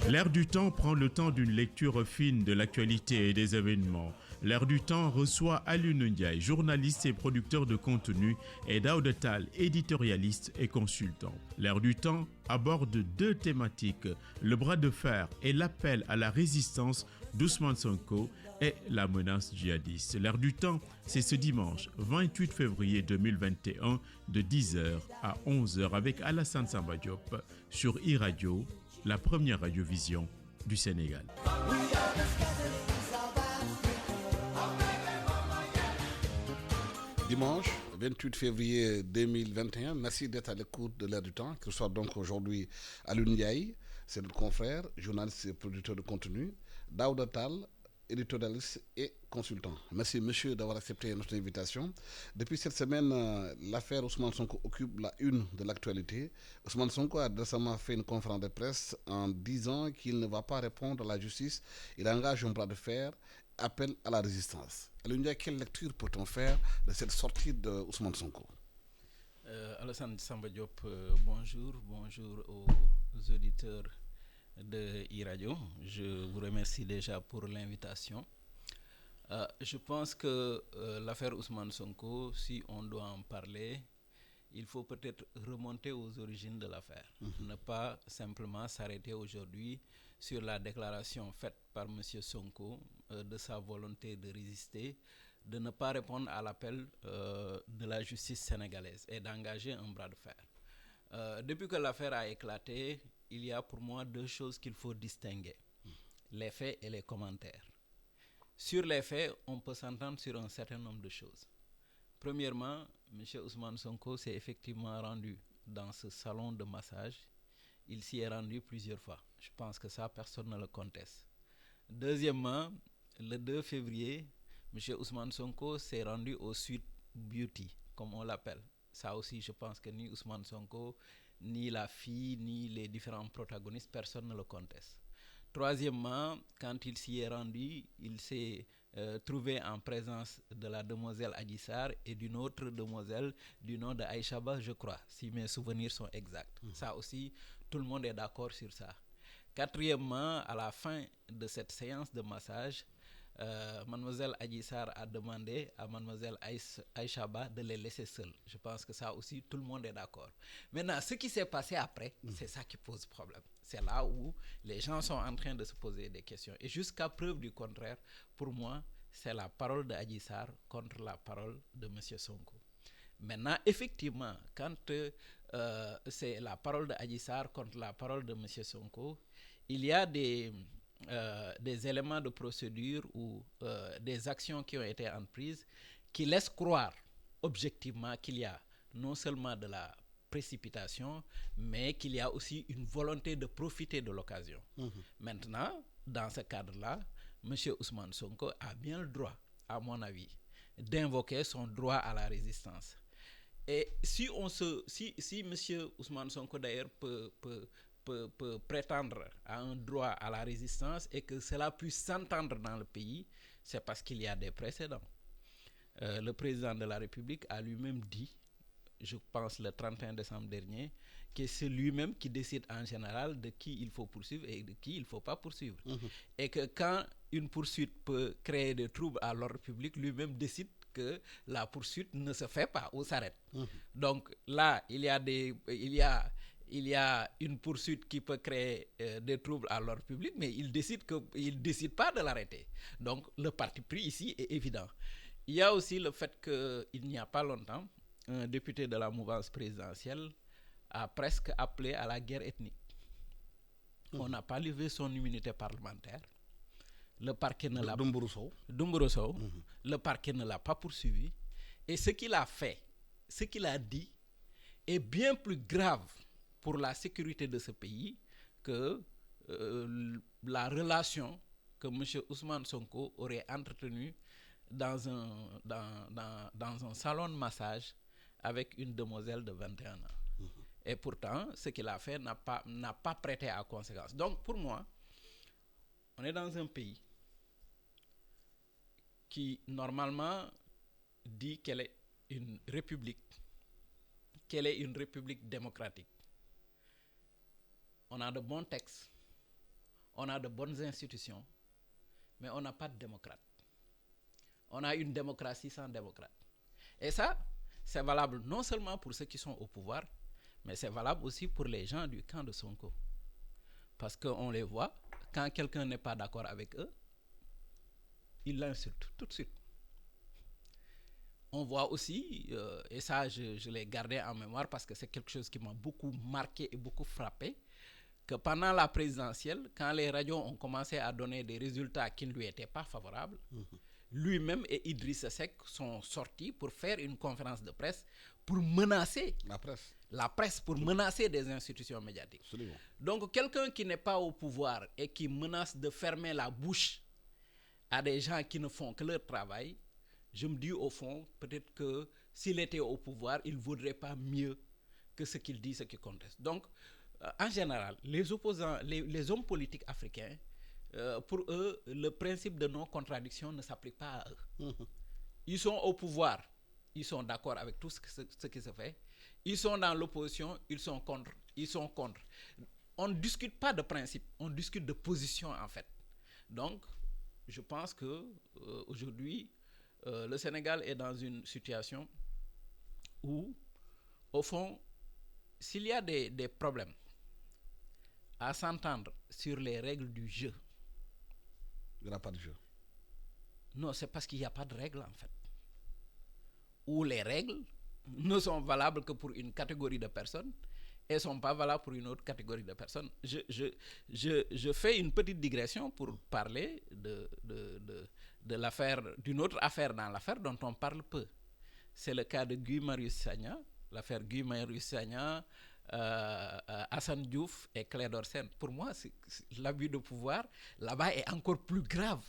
L'air du temps prend le temps d'une lecture fine de l'actualité et des événements. L'air du temps reçoit Alioune Ndiaye, journaliste et producteur de contenu, et Daouda Tall, éditorialiste et consultant. L'air du temps aborde deux thématiques, le bras de fer et l'appel à la résistance d'Ousmane Sonko et la menace djihadiste. L'air du temps, c'est ce dimanche 28 février 2021 de 10h à 11h avec Alassane Samba Diop sur iRadio, la première radiovision du Sénégal. Dimanche 28 février 2021, merci d'être à l'écoute de l'Air du temps, que ce soit donc aujourd'hui Alioune Ndiaye, c'est notre confrère, journaliste et producteur de contenu, Daouda Tall, éditorialiste et consultant. Merci monsieur d'avoir accepté notre invitation. Depuis cette semaine, l'affaire Ousmane Sonko occupe la une de l'actualité. Ousmane Sonko a récemment fait une conférence de presse en disant qu'il ne va pas répondre à la justice. Il engage un bras de fer, appel à la résistance. Alors, quelle lecture peut-on faire de cette sortie de Ousmane Sonko? Alassane Samba Diop, bonjour aux auditeurs de iRadio. Je vous remercie déjà pour l'invitation. Je pense que l'affaire Ousmane Sonko, si on doit en parler, il faut peut-être remonter aux origines de l'affaire. Ne pas simplement s'arrêter aujourd'hui sur la déclaration faite par M. Sonko de sa volonté de résister, de ne pas répondre à l'appel de la justice sénégalaise et d'engager un bras de fer. Depuis que l'affaire a éclaté, il y a pour moi deux choses qu'il faut distinguer, les faits et les commentaires. Sur les faits, on peut s'entendre sur un certain nombre de choses. Premièrement, M. Ousmane Sonko s'est effectivement rendu dans ce salon de massage. Il s'y est rendu plusieurs fois. Je pense que ça, personne ne le conteste. Deuxièmement, le 2 février, M. Ousmane Sonko s'est rendu au Sweet Beauty, comme on l'appelle. Ça aussi, je pense que ni Ousmane Sonko, ni la fille, ni les différents protagonistes, personne ne le conteste. Troisièmement, quand il s'y est rendu, il s'est trouvé en présence de la demoiselle Adji Sarr et d'une autre demoiselle du nom de Aïchaba, je crois, si mes souvenirs sont exacts. Ça aussi, tout le monde est d'accord sur ça. Quatrièmement, à la fin de cette séance de massage, mademoiselle Adji Sarr a demandé à mademoiselle Aïchaba de les laisser seules. Je pense que ça aussi, tout le monde est d'accord. Maintenant, ce qui s'est passé après, c'est ça qui pose problème. C'est là où les gens sont en train de se poser des questions. Et jusqu'à preuve du contraire, pour moi, c'est la parole de Adji Sarr contre la parole de M. Sonko. Maintenant, effectivement, quand c'est la parole de Adji Sarr contre la parole de M. Sonko, il y a des éléments de procédure ou des actions qui ont été entreprises qui laissent croire objectivement qu'il y a non seulement de la précipitation, mais qu'il y a aussi une volonté de profiter de l'occasion. Maintenant, dans ce cadre-là, M. Ousmane Sonko a bien le droit, à mon avis, d'invoquer son droit à la résistance. Et si M. Ousmane Sonko d'ailleurs peut prétendre à un droit à la résistance et que cela puisse s'entendre dans le pays, c'est parce qu'il y a des précédents. Le président de la République a lui-même dit, je pense le 31 décembre dernier, que c'est lui-même qui décide en général de qui il faut poursuivre et de qui il ne faut pas poursuivre. Et que quand une poursuite peut créer des troubles à l'ordre public, lui-même décide que la poursuite ne se fait pas ou s'arrête. Donc là, il y a une poursuite qui peut créer des troubles à l'ordre public, mais il décide pas de l'arrêter. Donc le parti pris ici est évident. Il y a aussi le fait qu'il n'y a pas longtemps, un député de la mouvance présidentielle a presque appelé à la guerre ethnique. On n'a pas levé son immunité parlementaire. Le parquet ne l'a Le parquet ne l'a pas poursuivi. Et ce qu'il a fait, ce qu'il a dit, est bien plus grave pour la sécurité de ce pays que la relation que M. Ousmane Sonko aurait entretenue dans un salon de massage avec une demoiselle de 21 ans. Et pourtant, ce qu'il a fait n'a pas prêté à conséquence. Donc, pour moi, on est dans un pays qui, normalement, dit qu'elle est une république démocratique. On a de bons textes, on a de bonnes institutions, mais on n'a pas de démocrate. On a une démocratie sans démocrate. Et ça, c'est valable non seulement pour ceux qui sont au pouvoir, mais c'est valable aussi pour les gens du camp de Sonko. Parce qu'on les voit, quand quelqu'un n'est pas d'accord avec eux, ils l'insultent tout de suite. On voit aussi, et ça je l'ai gardé en mémoire parce que c'est quelque chose qui m'a beaucoup marqué et beaucoup frappé, que pendant la présidentielle, quand les radios ont commencé à donner des résultats qui ne lui étaient pas favorables, lui-même et Idrissa Seck sont sortis pour faire une conférence de presse pour menacer la presse pour menacer des institutions médiatiques. Absolument. Donc quelqu'un qui n'est pas au pouvoir et qui menace de fermer la bouche à des gens qui ne font que leur travail, je me dis au fond, peut-être que s'il était au pouvoir, il ne vaudrait pas mieux que ce qu'il dit, ce qu'il conteste. Donc, en général, les opposants, les hommes politiques africains, pour eux, le principe de non-contradiction ne s'applique pas à eux. Ils sont au pouvoir, ils sont d'accord avec tout ce qui se fait. Ils sont dans l'opposition, ils sont contre. On ne discute pas de principe, on discute de position en fait. Donc, je pense que aujourd'hui, le Sénégal est dans une situation où, au fond, s'il y a des problèmes à s'entendre sur les règles du jeu, il n'y aura pas de jeu. Non, c'est parce qu'il n'y a pas de règles en fait. Ou les règles ne sont valables que pour une catégorie de personnes et ne sont pas valables pour une autre catégorie de personnes. Je fais une petite digression pour parler de l'affaire, d'une autre affaire dans l'affaire dont on parle peu. C'est le cas de Guy Marius Sagna, l'affaire Guy Marius Sagna, Assane Diouf et Clédor Sène. Pour moi, l'abus de pouvoir là-bas est encore plus grave.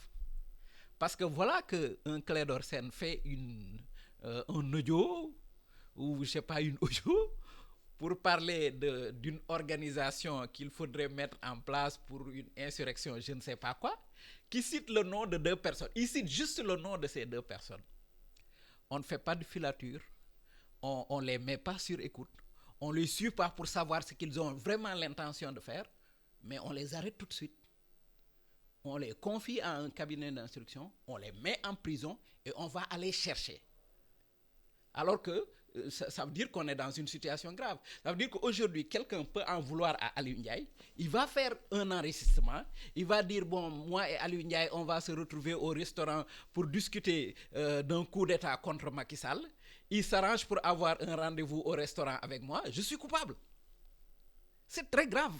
Parce que voilà qu'un Clédor Sène fait un audio, ou je sais pas, une audio, pour parler d'une organisation qu'il faudrait mettre en place pour une insurrection, je ne sais pas quoi, qui cite le nom de 2 personnes. Il cite juste le nom de ces 2 personnes. On ne fait pas de filature, on ne les met pas sur écoute, on ne les suit pas pour savoir ce qu'ils ont vraiment l'intention de faire, mais on les arrête tout de suite. On les confie à un cabinet d'instruction, on les met en prison et on va aller chercher. Alors que ça veut dire qu'on est dans une situation grave. Ça veut dire qu'aujourd'hui, quelqu'un peut en vouloir à Aliou Ndiaye, il va faire un enregistrement, il va dire, bon, moi et Aliou Ndiaye, on va se retrouver au restaurant pour discuter d'un coup d'État contre Macky Sall. Il s'arrange pour avoir un rendez-vous au restaurant avec moi, je suis coupable. C'est très grave.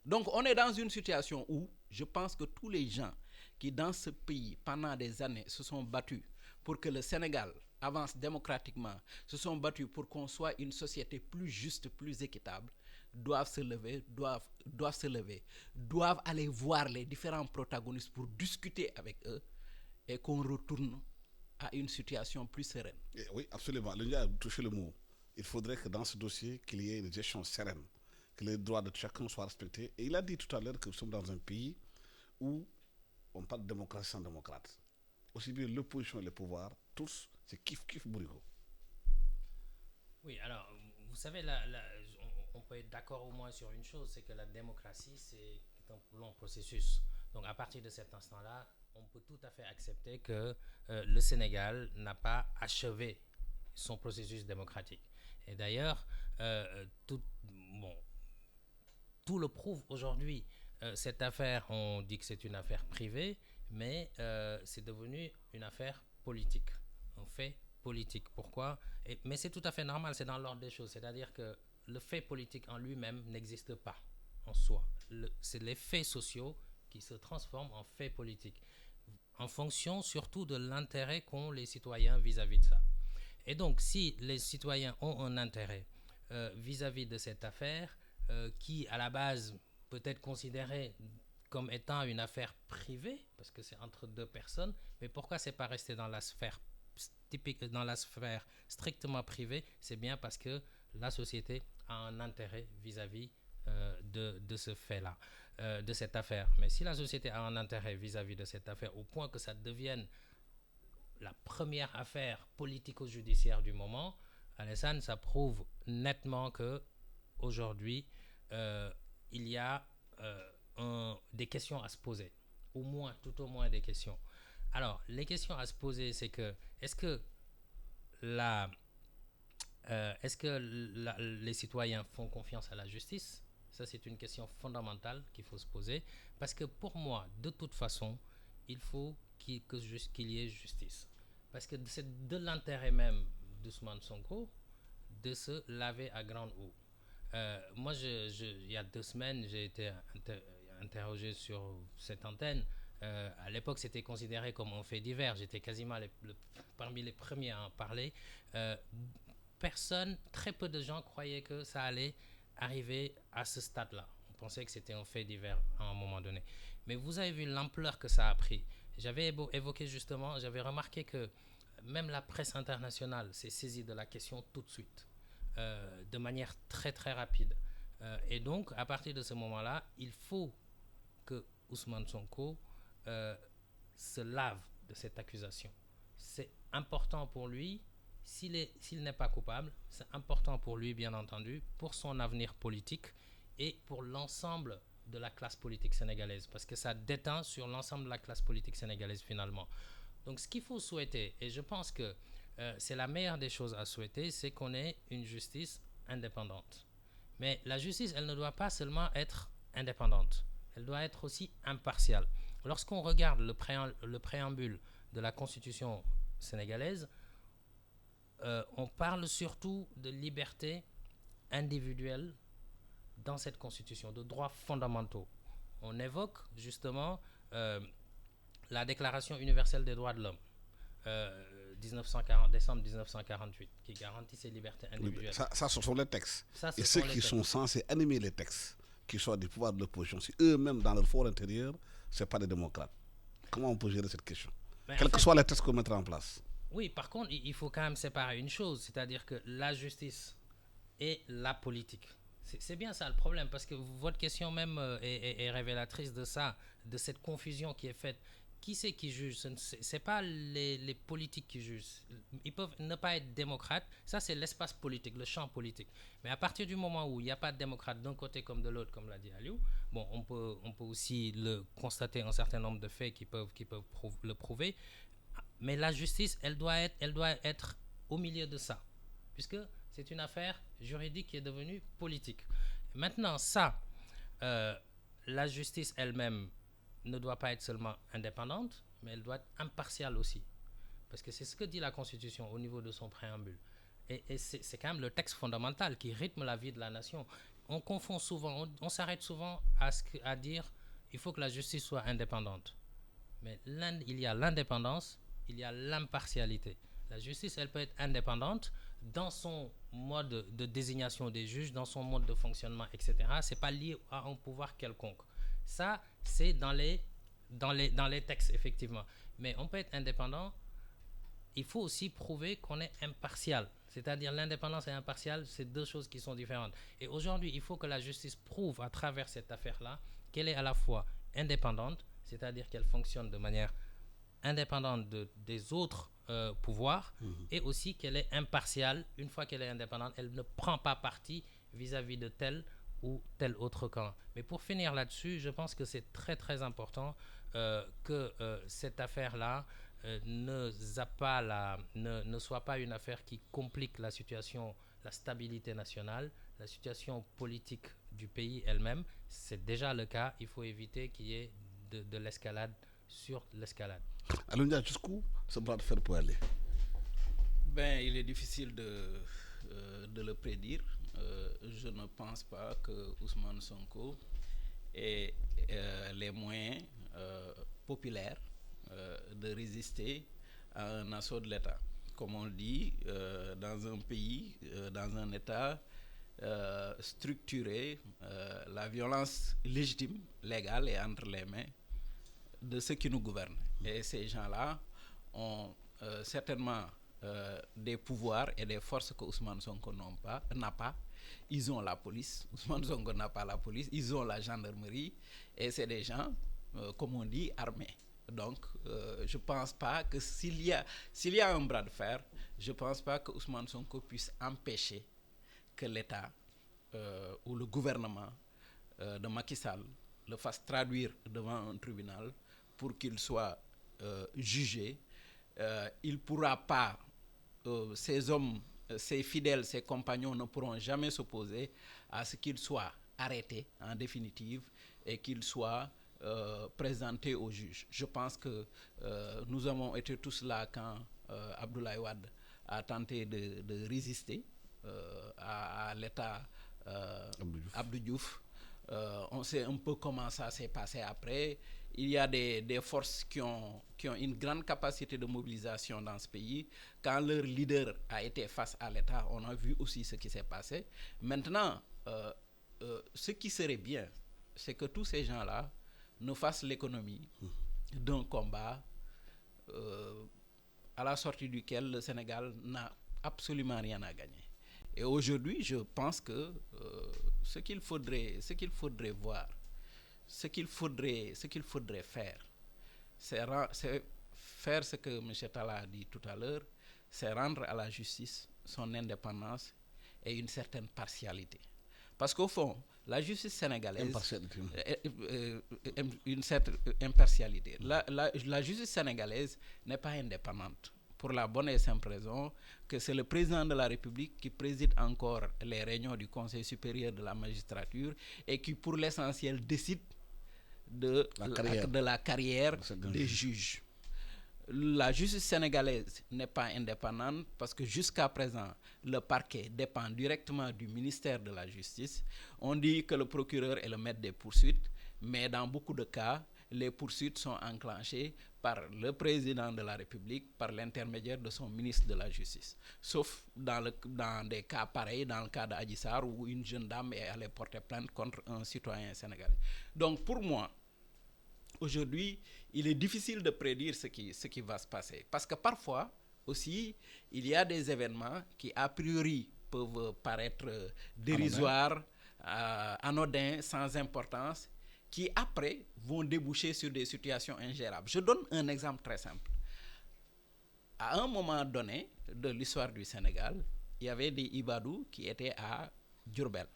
Donc on est dans une situation où je pense que tous les gens qui dans ce pays pendant des années se sont battus pour que le Sénégal avance démocratiquement, se sont battus pour qu'on soit une société plus juste, plus équitable, doivent se lever, doivent aller voir les différents protagonistes pour discuter avec eux et qu'on retourne à une situation plus sereine. Oui, absolument. Le gars a touché le mot. Il faudrait que dans ce dossier, qu'il y ait une gestion sereine, que les droits de chacun soient respectés. Et il a dit tout à l'heure que nous sommes dans un pays où on parle de démocratie sans démocrate. Aussi bien l'opposition et le pouvoir, tous, c'est kiff bourrigo. Oui, alors, vous savez, on peut être d'accord au moins sur une chose, c'est que la démocratie, c'est un long processus. Donc, à partir de cet instant-là, on peut tout à fait accepter que le Sénégal n'a pas achevé son processus démocratique. Et d'ailleurs, tout le prouve aujourd'hui. Cette affaire, on dit que c'est une affaire privée, mais c'est devenu une affaire politique. Un fait politique. Pourquoi ? Mais c'est tout à fait normal, c'est dans l'ordre des choses. C'est-à-dire que le fait politique en lui-même n'existe pas en soi. C'est les faits sociaux qui se transforment en faits politiques, en fonction surtout de l'intérêt qu'ont les citoyens vis-à-vis de ça. Et donc, si les citoyens ont un intérêt vis-à-vis de cette affaire, qui à la base peut être considérée comme étant une affaire privée, parce que c'est entre 2 personnes, mais pourquoi c'est pas resté dans la sphère typique, dans la sphère strictement privée? C'est bien parce que la société a un intérêt vis-à-vis de ce fait-là, de cette affaire. Mais si la société a un intérêt vis-à-vis de cette affaire, au point que ça devienne la première affaire politico-judiciaire du moment, Alassane, ça prouve nettement que aujourd'hui il y a des questions à se poser. Tout au moins des questions. Alors, les questions à se poser, c'est que est-ce que les citoyens font confiance à la justice? Ça, c'est une question fondamentale qu'il faut se poser. Parce que pour moi, de toute façon, il faut qu'il y ait justice. Parce que c'est de l'intérêt même d'Ousmane Sonko de se laver à grande eau. Moi, il y a 2 semaines, j'ai été interrogé sur cette antenne. À l'époque, c'était considéré comme un fait divers. J'étais quasiment parmi les premiers à en parler. Très peu de gens croyaient que ça allait arriver à ce stade-là. On pensait que c'était un fait divers à un moment donné. Mais vous avez vu l'ampleur que ça a pris. J'avais évoqué justement, j'avais remarqué que même la presse internationale s'est saisie de la question tout de suite, de manière très très rapide. Et donc, à partir de ce moment-là, il faut que Ousmane Sonko se lave de cette accusation. C'est important pour lui. S'il n'est pas coupable, c'est important pour lui, bien entendu, pour son avenir politique et pour l'ensemble de la classe politique sénégalaise, parce que ça déteint sur l'ensemble de la classe politique sénégalaise finalement. Donc ce qu'il faut souhaiter, et je pense que c'est la meilleure des choses à souhaiter, c'est qu'on ait une justice indépendante. Mais la justice, elle ne doit pas seulement être indépendante, elle doit être aussi impartiale. Lorsqu'on regarde le préambule de la Constitution sénégalaise, on parle surtout de liberté individuelle dans cette constitution, de droits fondamentaux. On évoque justement la Déclaration universelle des droits de l'homme, décembre 1948, qui garantit ces libertés individuelles. Ça, ce sont les textes. Et ceux qui sont censés animer les textes, qui soient du pouvoir de l'opposition, si eux-mêmes, dans leur fort intérieur, ce n'est pas des démocrates. Comment on peut gérer cette question? Quels que soient les textes qu'on mettra en place. Oui, par contre, il faut quand même séparer une chose, c'est-à-dire que la justice et la politique. C'est bien ça le problème, parce que votre question même est révélatrice de ça, de cette confusion qui est faite. Qui c'est qui juge? Ce n'est pas les politiques qui jugent. Ils peuvent ne pas être démocrates. Ça, c'est l'espace politique, le champ politique. Mais à partir du moment où il n'y a pas de démocrate d'un côté comme de l'autre, comme l'a dit Aliou, bon, on peut aussi constater un certain nombre de faits qui peuvent le prouver. Mais la justice, elle doit être au milieu de ça, puisque c'est une affaire juridique qui est devenue politique. Maintenant, la justice elle-même ne doit pas être seulement indépendante, mais elle doit être impartiale aussi. Parce que c'est ce que dit la Constitution au niveau de son préambule. Et c'est quand même le texte fondamental qui rythme la vie de la nation. On confond souvent, on s'arrête souvent à dire il faut que la justice soit indépendante. Mais il y a l'indépendance, il y a l'impartialité. La justice, elle peut être indépendante dans son mode de désignation des juges, dans son mode de fonctionnement, etc. Ce n'est pas lié à un pouvoir quelconque. Ça, c'est dans les textes, effectivement. Mais on peut être indépendant, il faut aussi prouver qu'on est impartial. C'est-à-dire l'indépendance et impartial, c'est 2 choses qui sont différentes. Et aujourd'hui, il faut que la justice prouve à travers cette affaire-là qu'elle est à la fois indépendante, c'est-à-dire qu'elle fonctionne de manière indépendante des autres pouvoirs, et aussi qu'elle est impartiale. Une fois qu'elle est indépendante, elle ne prend pas parti vis-à-vis de tel ou tel autre camp. Mais pour finir là-dessus, je pense que c'est très très important que cette affaire-là ne soit pas une affaire qui complique la situation, la stabilité nationale, la situation politique du pays elle-même. C'est déjà le cas. Il faut éviter qu'il y ait de l'escalade sur l'escalade. Alundia, jusqu'où ce bras de fer peut aller? Il est difficile de le prédire. Je ne pense pas que Ousmane Sonko ait les moyens populaires de résister à un assaut de l'État. Comme on le dit, dans un pays, dans un État structuré, la violence légitime, légale, est entre les mains de ceux qui nous gouvernent. Et ces gens-là ont certainement des pouvoirs et des forces que Ousmane Sonko n'a pas. Ils ont la police. Ousmane Sonko n'a pas la police. Ils ont la gendarmerie. Et c'est des gens, comme on dit, armés. Donc, je ne pense pas que s'il y a un bras de fer, je ne pense pas que Ousmane Sonko puisse empêcher que l'État ou le gouvernement de Macky Sall le fasse traduire devant un tribunal pour qu'il soit jugé. Il ne pourra pas, ces hommes, ses fidèles, ses compagnons ne pourront jamais s'opposer à ce qu'il soit arrêté en définitive et qu'il soit présenté au juge. Je pense que nous avons été tous là quand Abdoulaye Wade a tenté de résister à l'État Abdou Diouf. On sait un peu comment ça s'est passé après. Il y a des forces qui ont une grande capacité de mobilisation dans ce pays. Quand leur leader a été face à l'État, on a vu aussi ce qui s'est passé. Maintenant, ce qui serait bien, c'est que tous ces gens-là ne fassent l'économie d'un combat à la sortie duquel le Sénégal n'a absolument rien à gagner. Et aujourd'hui, je pense que ce qu'il faudrait voir, ce qu'il faudrait faire, c'est faire ce que M. Talla a dit tout à l'heure, c'est rendre à la justice son indépendance et une certaine partialité. Parce qu'au fond, la justice sénégalaise... une certaine impartialité. La justice sénégalaise n'est pas indépendante. Pour la bonne et simple raison que c'est le président de la République qui préside encore les réunions du Conseil supérieur de la magistrature et qui, pour l'essentiel, décide de la carrière des juges. La justice sénégalaise n'est pas indépendante parce que jusqu'à présent, le parquet dépend directement du ministère de la Justice. On dit que le procureur est le maître des poursuites, mais dans beaucoup de cas, les poursuites sont enclenchées par le président de la République, par l'intermédiaire de son ministre de la Justice. Sauf dans des cas pareils, dans le cas d'Adji Sarr, où une jeune dame est allée porter plainte contre un citoyen sénégalais. Donc pour moi, aujourd'hui, il est difficile de prédire ce qui va se passer. Parce que parfois, aussi, il y a des événements qui, a priori, peuvent paraître dérisoires, anodins, sans importance, qui après vont déboucher sur des situations ingérables. Je donne un exemple très simple. À un moment donné de l'histoire du Sénégal, il y avait des Ibadou qui étaient à Diourbel,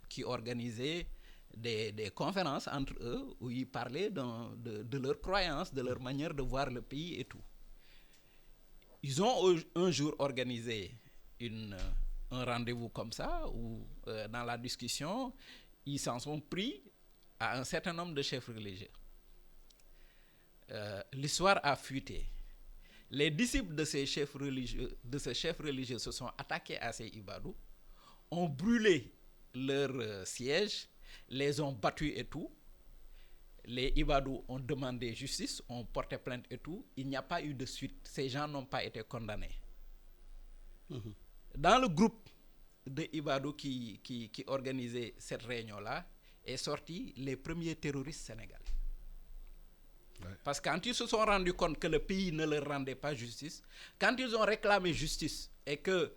qui organisaient des conférences entre eux où ils parlaient de leurs croyances, de leur manière de voir le pays et tout. Ils ont un jour organisé un rendez-vous comme ça où dans la discussion, ils s'en sont pris à un certain nombre de chefs religieux. L'histoire a fuité. Les disciples de ces chefs religieux se sont attaqués à ces Ibadou, ont brûlé leur siège, les ont battus et tout. Les Ibadou ont demandé justice, ont porté plainte et tout. Il n'y a pas eu de suite. Ces gens n'ont pas été condamnés. Dans le groupe de Ibadou qui organisait cette réunion-là, est sorti les premiers terroristes sénégalais. Ouais. Parce que quand ils se sont rendus compte que le pays ne leur rendait pas justice, quand ils ont réclamé justice et que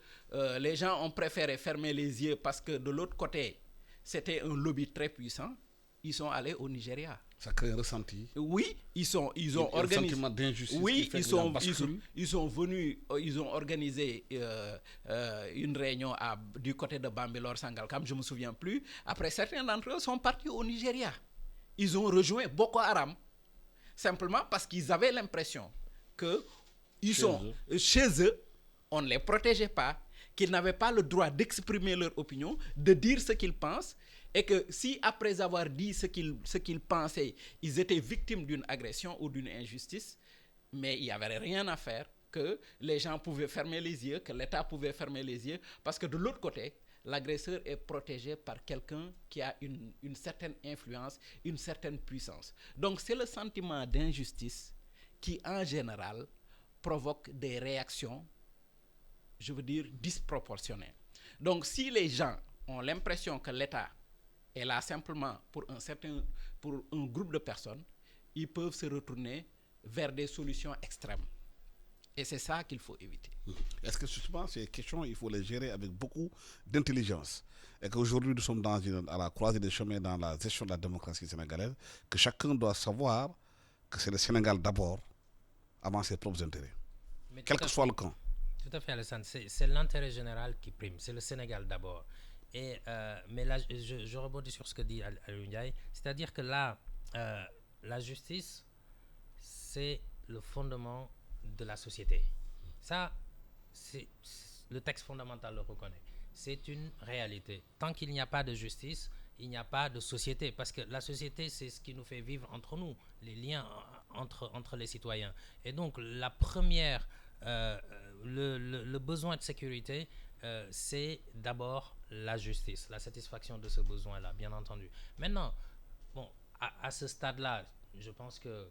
les gens ont préféré fermer les yeux parce que de l'autre côté, c'était un lobby très puissant, ils sont allés au Nigeria. Ça crée un ressenti. Oui, ils ont organisé. Un sentiment d'injustice. Oui, ils ont organisé une réunion du côté de Bambilor Sangalkam, je ne me souviens plus. Après, certains d'entre eux sont partis au Nigeria. Ils ont rejoint Boko Haram, simplement parce qu'ils avaient l'impression que chez eux, on ne les protégeait pas, qu'ils n'avaient pas le droit d'exprimer leur opinion, de dire ce qu'ils pensent. Et que si, après avoir dit ce qu'ils pensaient, ils étaient victimes d'une agression ou d'une injustice, mais il n'y avait rien à faire, que les gens pouvaient fermer les yeux, que l'État pouvait fermer les yeux, parce que de l'autre côté, l'agresseur est protégé par quelqu'un qui a une certaine influence, une certaine puissance. Donc c'est le sentiment d'injustice qui, en général, provoque des réactions, je veux dire, disproportionnées. Donc si les gens ont l'impression que l'État est là simplement pour un groupe de personnes, ils peuvent se retourner vers des solutions extrêmes. Et c'est ça qu'il faut éviter. Est-ce que justement ces questions, il faut les gérer avec beaucoup d'intelligence? Et qu'aujourd'hui, nous sommes à la croisée des chemins dans la gestion de la démocratie sénégalaise, que chacun doit savoir que c'est le Sénégal d'abord, avant ses propres intérêts, quel que soit le camp. Tout à fait, Alassane. C'est l'intérêt général qui prime. C'est le Sénégal d'abord. Mais là, je rebondis sur ce que dit Aliou Ndiaye, c'est-à-dire que là, la justice, c'est le fondement de la société. Ça, le texte fondamental le reconnaît. C'est une réalité. Tant qu'il n'y a pas de justice, il n'y a pas de société, parce que la société, c'est ce qui nous fait vivre entre nous, les liens entre les citoyens. Et donc, la première, le besoin de sécurité, c'est d'abord la justice, la satisfaction de ce besoin-là, bien entendu. Maintenant, bon, à ce stade-là, je pense que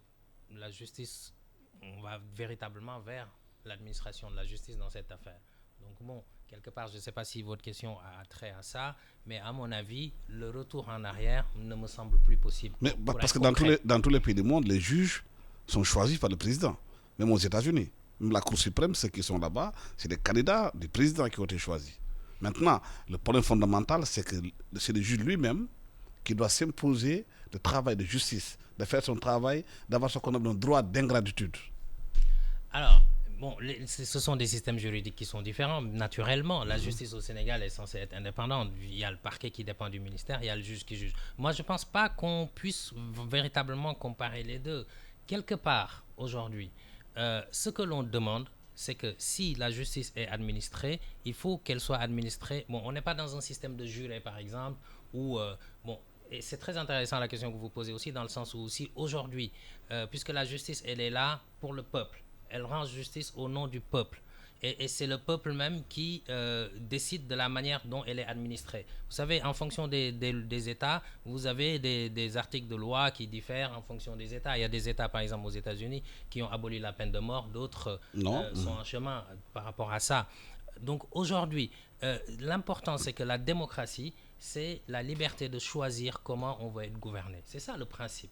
la justice, on va véritablement vers l'administration de la justice dans cette affaire. Donc bon, quelque part, je ne sais pas si votre question a trait à ça, mais à mon avis, le retour en arrière ne me semble plus possible. Mais parce que dans tous les pays du monde, les juges sont choisis par le président, même aux États-Unis. Même la Cour suprême, ceux qui sont là-bas, c'est des candidats du président qui ont été choisis. Maintenant, le problème fondamental, c'est que c'est le juge lui-même qui doit s'imposer le travail de justice, de faire son travail, d'avoir ce qu'on appelle un droit d'ingratitude. Alors, bon, ce sont des systèmes juridiques qui sont différents. Naturellement, la justice au Sénégal est censée être indépendante. Il y a le parquet qui dépend du ministère, il y a le juge qui juge. Moi, je ne pense pas qu'on puisse véritablement comparer les deux. Quelque part, aujourd'hui, ce que l'on demande, c'est que si la justice est administrée, il faut qu'elle soit administrée. Bon, on n'est pas dans un système de jurés, par exemple, où, bon, et c'est très intéressant la question que vous posez aussi, dans le sens où aussi aujourd'hui, puisque la justice, elle est là pour le peuple, elle rend justice au nom du peuple. Et c'est le peuple même qui décide de la manière dont elle est administrée. Vous savez, en fonction des États, vous avez des articles de loi qui diffèrent en fonction des États. Il y a des États, par exemple aux États-Unis, qui ont aboli la peine de mort, d'autres sont en chemin par rapport à ça. Donc aujourd'hui, l'important, c'est que la démocratie, c'est la liberté de choisir comment on va être gouverné. C'est ça le principe.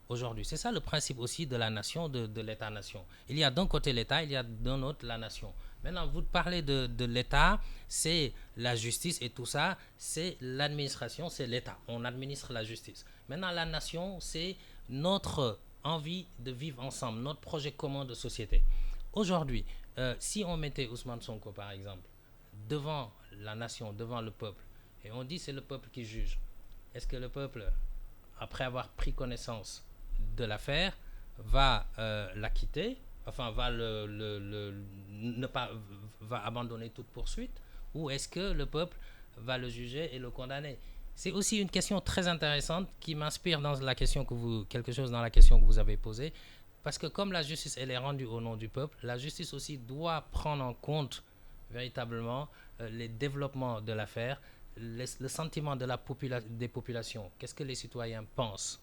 Aujourd'hui, c'est ça le principe aussi de la nation, de l'État-nation. Il y a d'un côté l'État, il y a d'un autre la nation. Maintenant, vous parlez de l'État, c'est la justice et tout ça, c'est l'administration, c'est l'État. On administre la justice. Maintenant, la nation, c'est notre envie de vivre ensemble, notre projet commun de société. Aujourd'hui, si on mettait Ousmane Sonko, par exemple, devant la nation, devant le peuple, et on dit c'est le peuple qui juge, est-ce que le peuple, après avoir pris connaissance de l'affaire, va l'acquitter, enfin va va abandonner toute poursuite, ou est-ce que le peuple va le juger et le condamner? C'est aussi une question très intéressante qui m'inspire dans la question quelque chose dans la question que vous avez posée, parce que comme la justice elle est rendue au nom du peuple, la justice aussi doit prendre en compte véritablement les développements de l'affaire, le sentiment des populations. Qu'est-ce que les citoyens pensent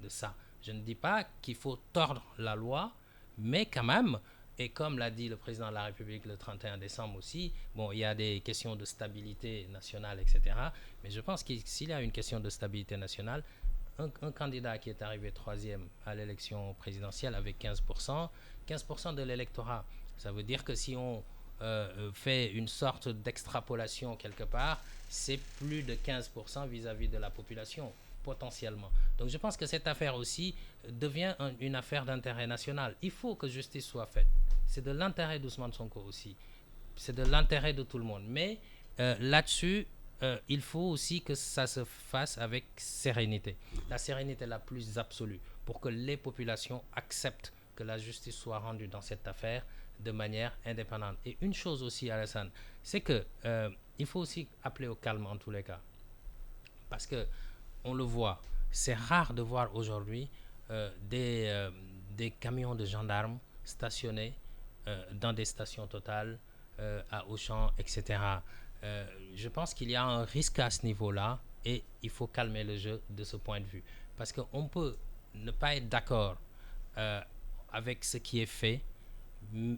de ça? Je ne dis pas qu'il faut tordre la loi, mais quand même, et comme l'a dit le président de la République le 31 décembre aussi, bon, il y a des questions de stabilité nationale, etc. Mais je pense que s'il y a une question de stabilité nationale, un candidat qui est arrivé 3e à l'élection présidentielle avec 15% de l'électorat, ça veut dire que si on fait une sorte d'extrapolation quelque part, c'est plus de 15% vis-à-vis de la population, potentiellement. Donc je pense que cette affaire aussi devient une affaire d'intérêt national. Il faut que justice soit faite. C'est de l'intérêt d'Ousmane Sonko aussi. C'est de l'intérêt de tout le monde. Mais là-dessus, il faut aussi que ça se fasse avec sérénité. La sérénité la plus absolue pour que les populations acceptent que la justice soit rendue dans cette affaire de manière indépendante. Et une chose aussi, Alassane, c'est que il faut aussi appeler au calme en tous les cas. Parce que on le voit, c'est rare de voir aujourd'hui des camions de gendarmes stationnés dans des stations Total, à Auchan, etc. Je pense qu'il y a un risque à ce niveau-là et il faut calmer le jeu de ce point de vue. Parce qu'on peut ne pas être d'accord avec ce qui est fait.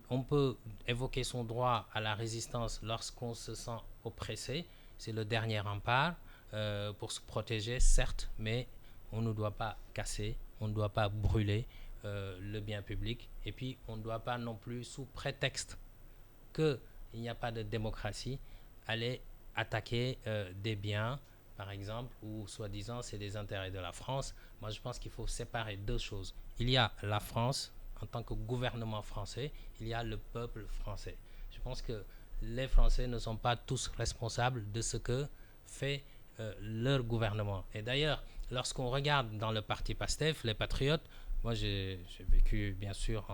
On peut évoquer son droit à la résistance lorsqu'on se sent oppressé. C'est le dernier rempart pour se protéger, certes, mais on ne doit pas casser, on ne doit pas brûler le bien public. Et puis, on ne doit pas non plus, sous prétexte qu'il n'y a pas de démocratie, aller attaquer des biens, par exemple, où soi-disant c'est des intérêts de la France. Moi, je pense qu'il faut séparer deux choses. Il y a la France en tant que gouvernement français, il y a le peuple français. Je pense que les Français ne sont pas tous responsables de ce que fait leur gouvernement. Et d'ailleurs, lorsqu'on regarde dans le parti PASTEF, les Patriotes, moi j'ai vécu bien sûr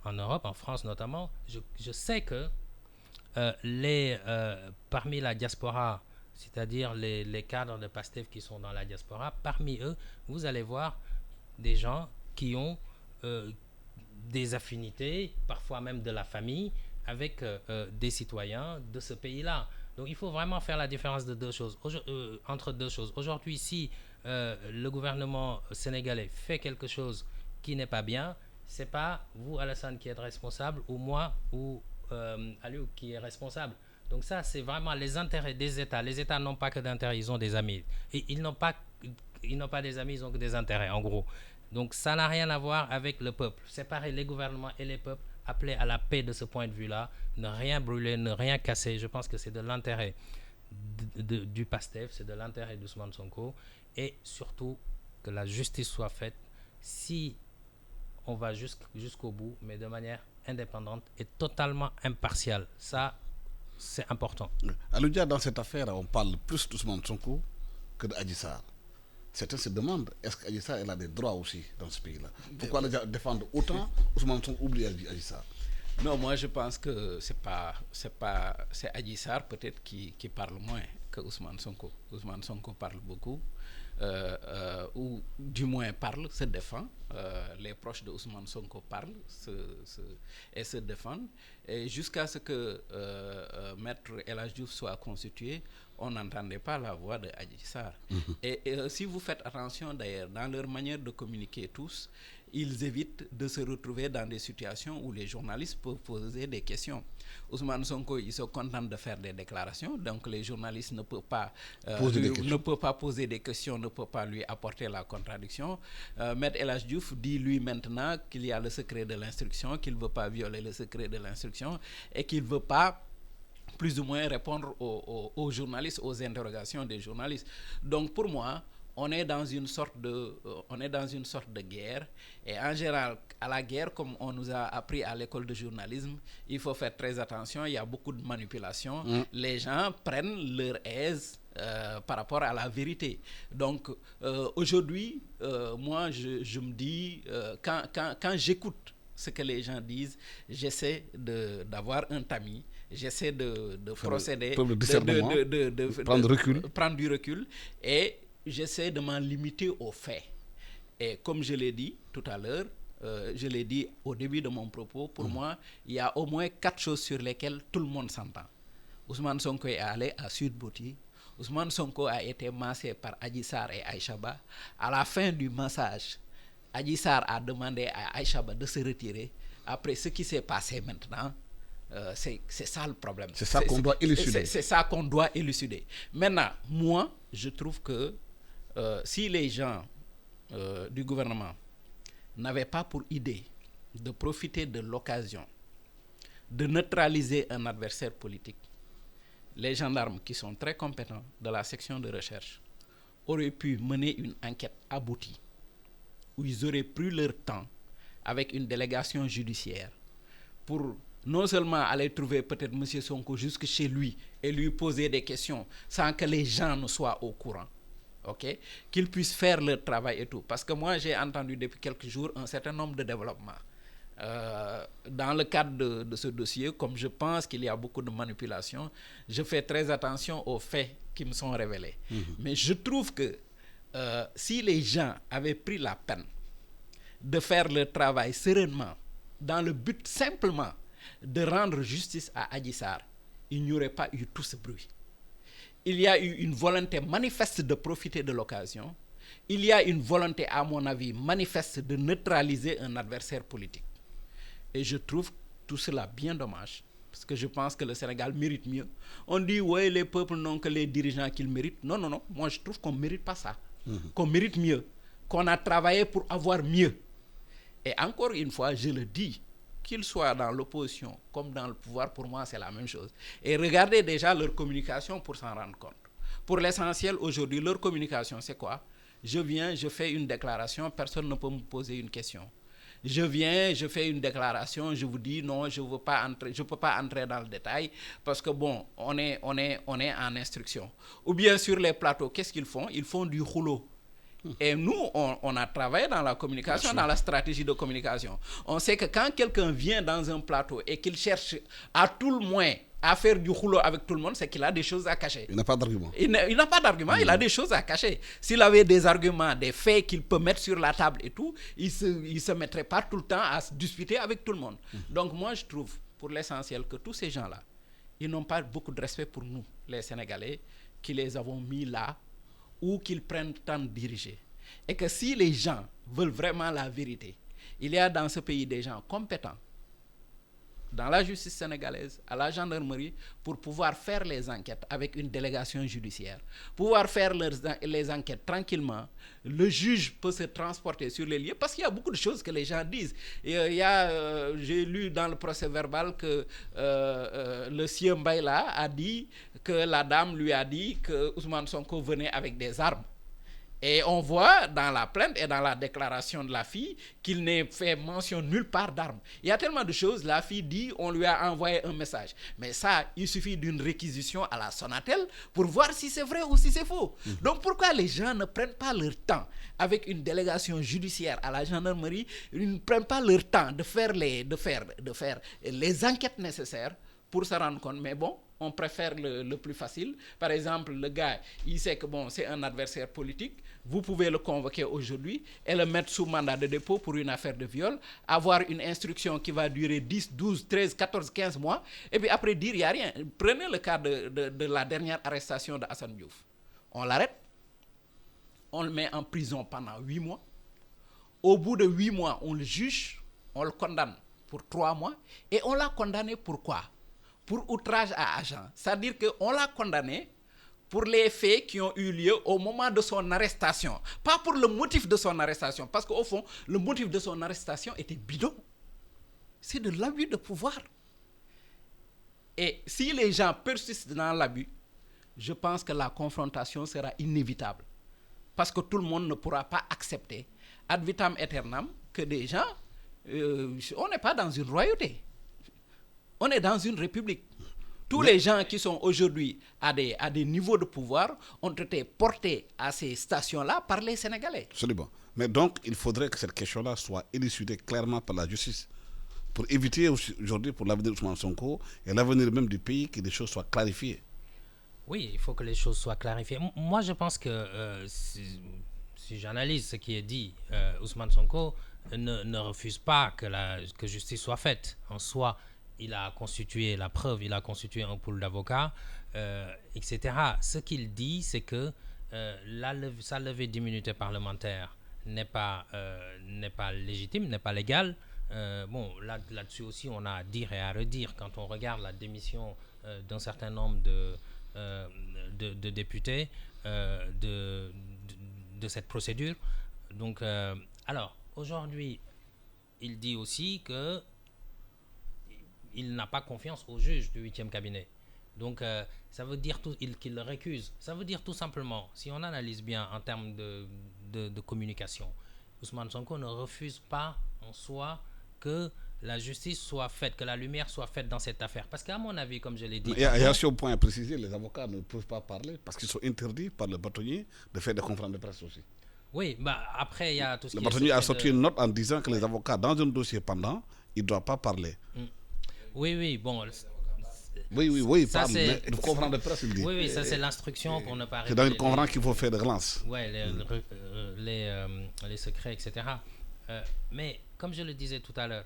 en Europe, en France notamment, je sais que parmi la diaspora, c'est-à-dire les cadres de PASTEF qui sont dans la diaspora, parmi eux, vous allez voir des gens qui ont des affinités, parfois même de la famille, avec des citoyens de ce pays-là. Donc il faut vraiment faire la différence de entre deux choses. Aujourd'hui, si le gouvernement sénégalais fait quelque chose qui n'est pas bien, c'est pas vous, Alassane, qui êtes responsable, ou moi, ou Aliou qui est responsable. Donc ça, c'est vraiment les intérêts des États. Les États n'ont pas que d'intérêts, ils ont des amis. Et ils n'ont pas des amis, ils ont que des intérêts, en gros. Donc ça n'a rien à voir avec le peuple. Séparer les gouvernements et les peuples, appeler à la paix de ce point de vue-là, ne rien brûler, ne rien casser. Je pense que c'est de l'intérêt du PASTEF, c'est de l'intérêt d'Ousmane Sonko, et surtout que la justice soit faite si on va jusqu'au bout, mais de manière indépendante et totalement impartiale. Ça, c'est important. Aloudia, dans cette affaire, on parle plus d'Ousmane Sonko que d'Adji Sarr. Certains se demandent, est-ce qu'Adji Sarr a des droits aussi dans ce pays-là? Pourquoi défendre autant Ousmane Sonko oublie Adji Sarr? Non, moi je pense que c'est Adji Sarr peut-être qui parle moins que Ousmane Sonko. Ousmane Sonko parle beaucoup, ou du moins parle, se défend. Les proches de Ousmane Sonko parlent et se défendent. Et jusqu'à ce que Maître El Hadji Diouf soit constitué, on n'entendait pas la voix de Adji Sarr. Et si vous faites attention d'ailleurs, dans leur manière de communiquer tous, ils évitent de se retrouver dans des situations où les journalistes peuvent poser des questions. Ousmane Sonko, il se contente de faire des déclarations, donc les journalistes ne peuvent pas poser des questions, ne peuvent pas lui apporter la contradiction. Maître El Hadji Diouf dit lui maintenant qu'il y a le secret de l'instruction, qu'il ne veut pas violer le secret de l'instruction et qu'il ne veut pas plus ou moins répondre aux journalistes, aux interrogations des journalistes. Donc pour moi, on est dans une sorte de guerre, et en général, à la guerre, comme on nous a appris à l'école de journalisme, il faut faire très attention, il y a beaucoup de manipulation. Les gens prennent leur aise par rapport à la vérité. Donc aujourd'hui, moi je me dis, quand j'écoute ce que les gens disent, j'essaie d'avoir un tamis, j'essaie de procéder, de prendre du recul, et j'essaie de m'en limiter aux faits. Et comme je l'ai dit tout à l'heure, je l'ai dit au début de mon propos, pour moi, il y a au moins 4 choses sur lesquelles tout le monde s'entend. Ousmane Sonko est allé à Sud Boti. Ousmane Sonko a été massé par Adji Sarr et Aïcha Ba. À la fin du massage, Adji Sarr a demandé à Aïcha Ba de se retirer. Après, ce qui s'est passé maintenant, c'est ça le problème. C'est ça qu'on doit élucider. C'est ça qu'on doit élucider. Maintenant, moi, je trouve que si les gens du gouvernement n'avaient pas pour idée de profiter de l'occasion de neutraliser un adversaire politique, les gendarmes qui sont très compétents de la section de recherche auraient pu mener une enquête aboutie où ils auraient pris leur temps avec une délégation judiciaire pour non seulement aller trouver peut-être M. Sonko jusque chez lui et lui poser des questions sans que les gens ne soient au courant, ok, qu'ils puissent faire leur travail et tout. Parce que moi, j'ai entendu depuis quelques jours un certain nombre de développements. Dans le cadre de ce dossier, comme je pense qu'il y a beaucoup de manipulation, je fais très attention aux faits qui me sont révélés. Mais je trouve que si les gens avaient pris la peine de faire leur travail sereinement, dans le but simplement de rendre justice à Adji Sarr, il n'y aurait pas eu tout ce bruit. Il y a eu une volonté manifeste de profiter de l'occasion. Il y a une volonté, à mon avis, manifeste de neutraliser un adversaire politique. Et je trouve tout cela bien dommage, parce que je pense que le Sénégal mérite mieux. On dit, ouais, les peuples n'ont que les dirigeants qu'ils méritent. Non, non, non. Moi, je trouve qu'on ne mérite pas ça. Qu'on mérite mieux. Qu'on a travaillé pour avoir mieux. Et encore une fois, je le dis, qu'ils soient dans l'opposition comme dans le pouvoir, pour moi, c'est la même chose. Et regardez déjà leur communication pour s'en rendre compte. Pour l'essentiel, aujourd'hui, leur communication, c'est quoi? Je viens, je fais une déclaration, personne ne peut me poser une question. je viens, je fais une déclaration, je vous dis non, je peux pas entrer dans le détail parce que bon, on est en instruction. Ou bien sur les plateaux, qu'est-ce qu'ils font? Ils font du rouleau. Et nous, on a travaillé dans la communication, dans la stratégie de communication. On sait que quand quelqu'un vient dans un plateau et qu'il cherche à tout le moins à faire du rouleau avec tout le monde, c'est qu'il a des choses à cacher. Il n'a pas d'argument. Il n'a pas d'argument, il a des choses à cacher. S'il avait des arguments, des faits qu'il peut mettre sur la table et tout, il se mettrait pas tout le temps à se disputer avec tout le monde. Donc moi, je trouve, pour l'essentiel, que tous ces gens-là, ils n'ont pas beaucoup de respect pour nous, les Sénégalais, qui les avons mis là, ou qu'ils prennent le temps de diriger. Et que si les gens veulent vraiment la vérité, il y a dans ce pays des gens compétents, dans la justice sénégalaise, à la gendarmerie, pour pouvoir faire les enquêtes avec une délégation judiciaire, pouvoir faire les enquêtes tranquillement. Le juge peut se transporter sur les lieux, parce qu'il y a beaucoup de choses que les gens disent. J'ai lu dans le procès verbal que le sieur Mbaye là a dit que la dame lui a dit que Ousmane Sonko venait avec des armes. Et on voit dans la plainte et dans la déclaration de la fille qu'il n'est fait mention nulle part d'armes. Il y a tellement de choses, la fille dit on lui a envoyé un message. Mais ça, il suffit d'une réquisition à la Sonatel pour voir si c'est vrai ou si c'est faux. Donc pourquoi les gens ne prennent pas leur temps avec une délégation judiciaire à la gendarmerie, ils ne prennent pas leur temps de faire les enquêtes nécessaires pour se rendre compte, mais bon, on préfère le plus facile. Par exemple, le gars, il sait que bon, c'est un adversaire politique, vous pouvez le convoquer aujourd'hui et le mettre sous mandat de dépôt pour une affaire de viol, avoir une instruction qui va durer 10, 12, 13, 14, 15 mois, et puis après dire, il n'y a rien. Prenez le cas de la dernière arrestation de Assane Diouf. On l'arrête, on le met en prison pendant 8 mois. Au bout de 8 mois, on le juge, on le condamne pour 3 mois, et on l'a condamné pour quoi? Pour outrage à agent. C'est-à-dire qu'on l'a condamné pour les faits qui ont eu lieu au moment de son arrestation. Pas pour le motif de son arrestation. Parce qu'au fond, le motif de son arrestation était bidon. C'est de l'abus de pouvoir. Et si les gens persistent dans l'abus, je pense que la confrontation sera inévitable. Parce que tout le monde ne pourra pas accepter, ad vitam aeternam, que des gens... on n'est pas dans une royauté. On est dans une république. Tous les gens qui sont aujourd'hui à des niveaux de pouvoir ont été portés à ces stations-là par les Sénégalais. Absolument. Mais donc, il faudrait que cette question-là soit élucidée clairement par la justice pour éviter aujourd'hui, pour l'avenir d'Ousmane Sonko et l'avenir même du pays, que les choses soient clarifiées. Oui, il faut que les choses soient clarifiées. Moi, je pense que si j'analyse ce qui est dit, Ousmane Sonko ne refuse pas que justice soit faite. En soi, il a constitué la preuve, il a constitué un pool d'avocats, etc. Ce qu'il dit, c'est que sa levée d'immunité parlementaire n'est pas légitime, n'est pas légale. Bon, là-dessus aussi, on a à dire et à redire quand on regarde la démission d'un certain nombre de députés de cette procédure. Donc, alors, aujourd'hui, il dit aussi que il n'a pas confiance au juge du 8e cabinet. Donc, ça veut dire qu'il le récuse. Ça veut dire tout simplement, si on analyse bien en termes de communication, Ousmane Sonko ne refuse pas en soi que la justice soit faite, que la lumière soit faite dans cette affaire. Parce qu'à mon avis, comme je l'ai dit... Il y a aussi un point à préciser, les avocats ne peuvent pas parler parce qu'ils sont interdits par le bâtonnier de faire des conférences de presse aussi. Oui, après, il y a tout ce qui est... Le bâtonnier a sorti une note en disant que les avocats, dans un dossier pendant, ils ne doivent pas parler. Oui, bon... Oui, ça, mais une conférence de presse, il dit. Oui, ça c'est l'instruction pour ne pas... C'est dans une conférence qu'il faut faire des relances. Oui, les secrets, etc. Mais, comme je le disais tout à l'heure,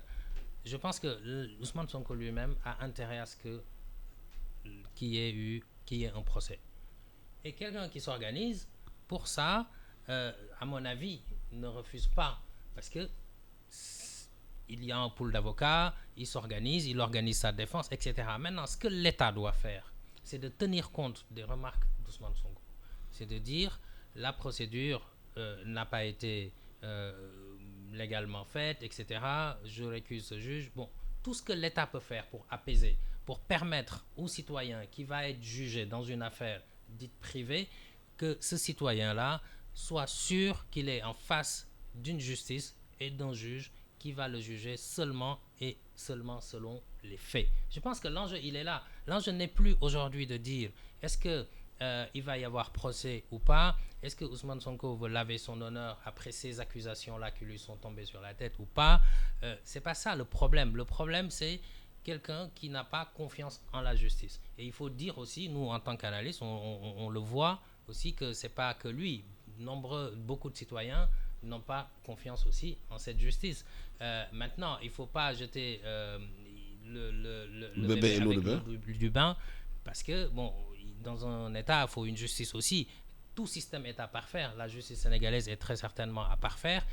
je pense que Ousmane Sonko lui-même a intérêt à ce qu'il y ait un procès. Et quelqu'un qui s'organise, pour ça, à mon avis, ne refuse pas. Parce que il y a un pool d'avocats, il s'organise, il organise sa défense, etc. Maintenant, ce que l'État doit faire, c'est de tenir compte des remarques d'Ousmane Sonko. C'est de dire, la procédure n'a pas été légalement faite, etc. Je récuse ce juge. Bon, tout ce que l'État peut faire pour apaiser, pour permettre au citoyen qui va être jugé dans une affaire dite privée, que ce citoyen-là soit sûr qu'il est en face d'une justice et d'un juge qui va le juger seulement et seulement selon les faits. Je pense que l'enjeu, il est là. L'enjeu n'est plus aujourd'hui de dire est-ce que il va y avoir procès ou pas, est-ce que Ousmane Sonko veut laver son honneur après ces accusations-là qui lui sont tombées sur la tête ou pas. C'est pas ça le problème. Le problème, c'est quelqu'un qui n'a pas confiance en la justice. Et il faut dire aussi, nous, en tant qu'analystes, on le voit aussi que c'est pas que lui. Beaucoup de citoyens n'ont pas confiance aussi en cette justice. Maintenant, il ne faut pas jeter le bébé avec l'eau du bain, parce que, bon, dans un État, il faut une justice aussi. Tout système est à parfaire. La justice sénégalaise est très certainement à parfaire.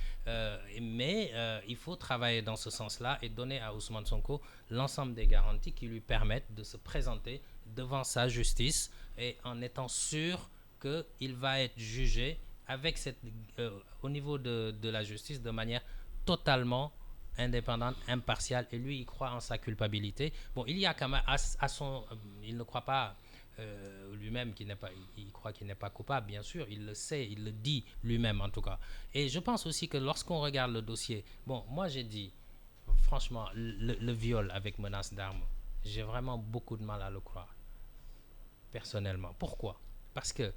Mais il faut travailler dans ce sens-là et donner à Ousmane Sonko l'ensemble des garanties qui lui permettent de se présenter devant sa justice et en étant sûr qu'il va être jugé avec au niveau de la justice de manière totalement indépendante, impartiale. Et lui, il croit en sa culpabilité. Bon, il y a quand même il ne croit pas lui-même il croit qu'il n'est pas coupable, bien sûr, il le sait, il le dit lui-même en tout cas. Et je pense aussi que lorsqu'on regarde le dossier, bon, moi j'ai dit, franchement, le viol avec menace d'armes, j'ai vraiment beaucoup de mal à le croire, personnellement. Pourquoi ? Parce que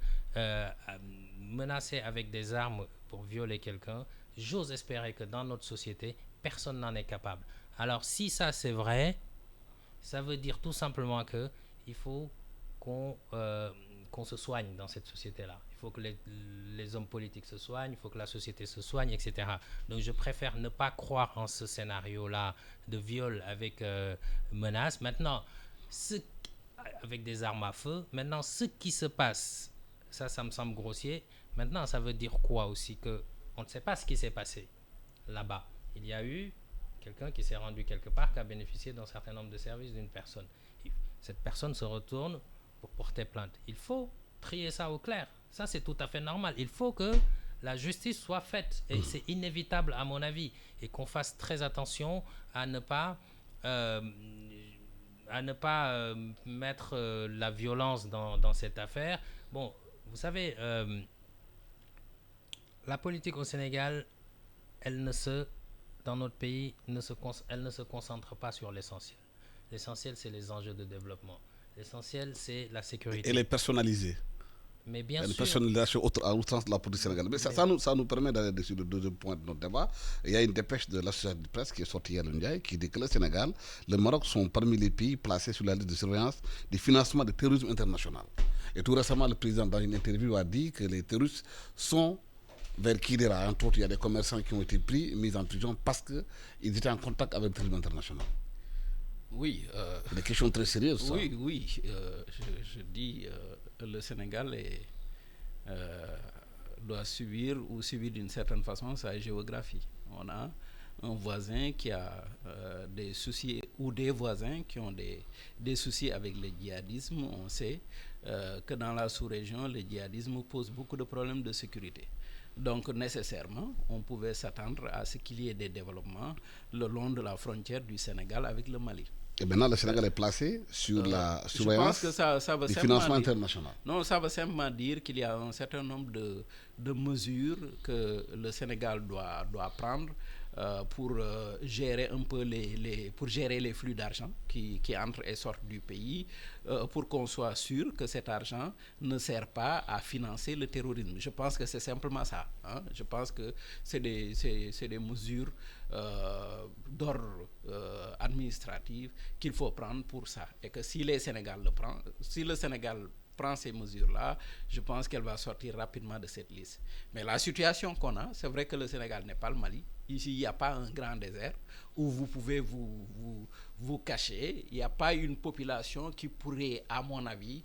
menacer avec des armes pour violer quelqu'un, j'ose espérer que dans notre société, personne n'en est capable. Alors si ça c'est vrai, ça veut dire tout simplement que il faut qu'on se soigne dans cette société-là. Il faut que les hommes politiques se soignent, il faut que la société se soigne, etc. Donc je préfère ne pas croire en ce scénario-là de viol avec menace. Maintenant, avec des armes à feu, maintenant ce qui se passe, ça me semble grossier. Maintenant, ça veut dire quoi aussi? Qu'on ne sait pas ce qui s'est passé là-bas. Il y a eu quelqu'un qui s'est rendu quelque part, qui a bénéficié d'un certain nombre de services d'une personne. Cette personne se retourne pour porter plainte. Il faut trier ça au clair. Ça, c'est tout à fait normal. Il faut que la justice soit faite. Et c'est inévitable, à mon avis. Et qu'on fasse très attention à ne pas mettre la violence dans cette affaire. Bon, vous savez, la politique au Sénégal, dans notre pays, elle ne se concentre pas sur l'essentiel. L'essentiel, c'est les enjeux de développement. L'essentiel, c'est la sécurité. Elle est personnalisée. Mais bien sûr. Une personnalisation à outrance de la politique sénégalaise. Mais ça nous permet d'aller sur le deuxième point de notre débat. Il y a une dépêche de l'association de presse qui est sortie hier lundi qui dit que le Sénégal, le Maroc sont parmi les pays placés sur la liste de surveillance du financement du terrorisme international. Et tout récemment, le président, dans une interview, a dit que les terroristes sont vers Kidira. Entre autres, il y a des commerçants qui ont été mis en prison parce qu'ils étaient en contact avec le terrorisme international. Oui. Des questions très sérieuses. Ça. Oui. Je dis, le Sénégal doit subir d'une certaine façon sa géographie. On a un voisin qui a des soucis, ou des voisins qui ont des soucis avec le djihadisme. On sait que dans la sous-région, le djihadisme pose beaucoup de problèmes de sécurité. Donc nécessairement, on pouvait s'attendre à ce qu'il y ait des développements le long de la frontière du Sénégal avec le Mali. Et maintenant, le Sénégal est placé sur la surveillance du financement international. Non, ça veut simplement dire qu'il y a un certain nombre de mesures que le Sénégal doit prendre pour gérer un peu pour gérer les flux d'argent qui entrent et sortent du pays, pour qu'on soit sûr que cet argent ne sert pas à financer le terrorisme. Je pense que c'est simplement ça. Hein. Je pense que c'est des mesures d'ordre administratif qu'il faut prendre pour ça. Et que si le Sénégal prend ces mesures-là, je pense qu'elle va sortir rapidement de cette liste. Mais la situation qu'on a, c'est vrai que le Sénégal n'est pas le Mali. Ici, il n'y a pas un grand désert où vous pouvez vous cacher. Il n'y a pas une population qui pourrait, à mon avis,